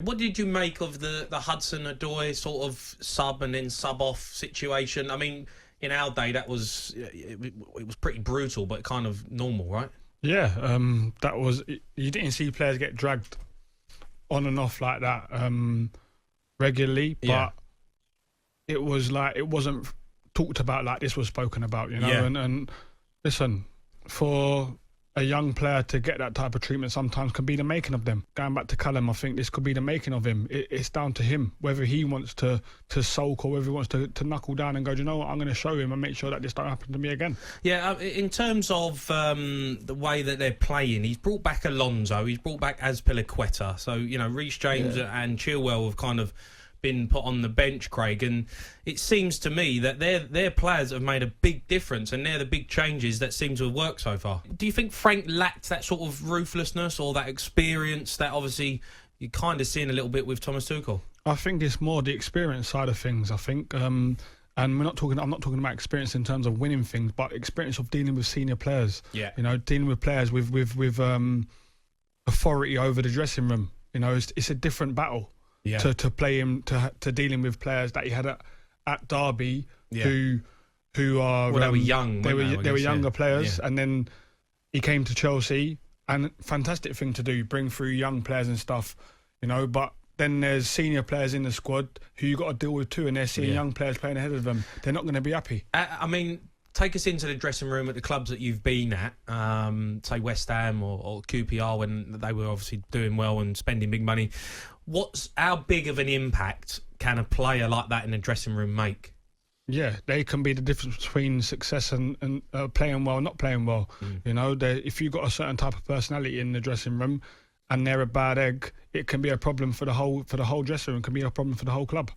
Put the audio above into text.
What did you make of the Hudson Odoi sort of sub and then sub off situation? I mean, in our day, that was it was pretty brutal, but kind of normal, right? Yeah, that was. You didn't see players get dragged on and off like that regularly, but Yeah. it was like it wasn't talked about like this was spoken about, you know. Yeah. And listen, for a young player to get that type of treatment sometimes can be the making of them. Going back to Callum, I think this could be the making of him. It's down to him whether he wants to sulk or whether he wants to knuckle down and go, do you know what, I'm going to show him and make sure that this don't happen to me again. Yeah, in terms of the way that they're playing, he's brought back Alonso, he's brought back Azpilicueta. So, you know, Reece James and Chilwell have kind of been put on the bench, Craig, and it seems to me that their players have made a big difference, and they're the big changes that seem to have worked so far. Do you think Frank lacked that sort of ruthlessness or that experience that obviously you're kind of seeing a little bit with Thomas Tuchel? I think it's more the experience side of things. I think, and I'm not talking about experience in terms of winning things, but experience of dealing with senior players. Yeah, you know, dealing with players with authority over the dressing room. You know, it's a different battle. Yeah. To play him to dealing with players that he had at Derby who are they were young. They were younger players, yeah. And then he came to Chelsea, and fantastic thing to do, bring through young players and stuff, you know. But then there's senior players in the squad who you got to deal with too, and they're seeing young players playing ahead of them. They're not going to be happy. I mean, take us into the dressing room at the clubs that you've been at, say West Ham or QPR, when they were obviously doing well and spending big money. How big of an impact can a player like that in the dressing room make? Yeah, they can be the difference between success and playing well, not playing well. You know, if you've got a certain type of personality in the dressing room and they're a bad egg, it can be a problem for the whole dressing room. It can be a problem for the whole club.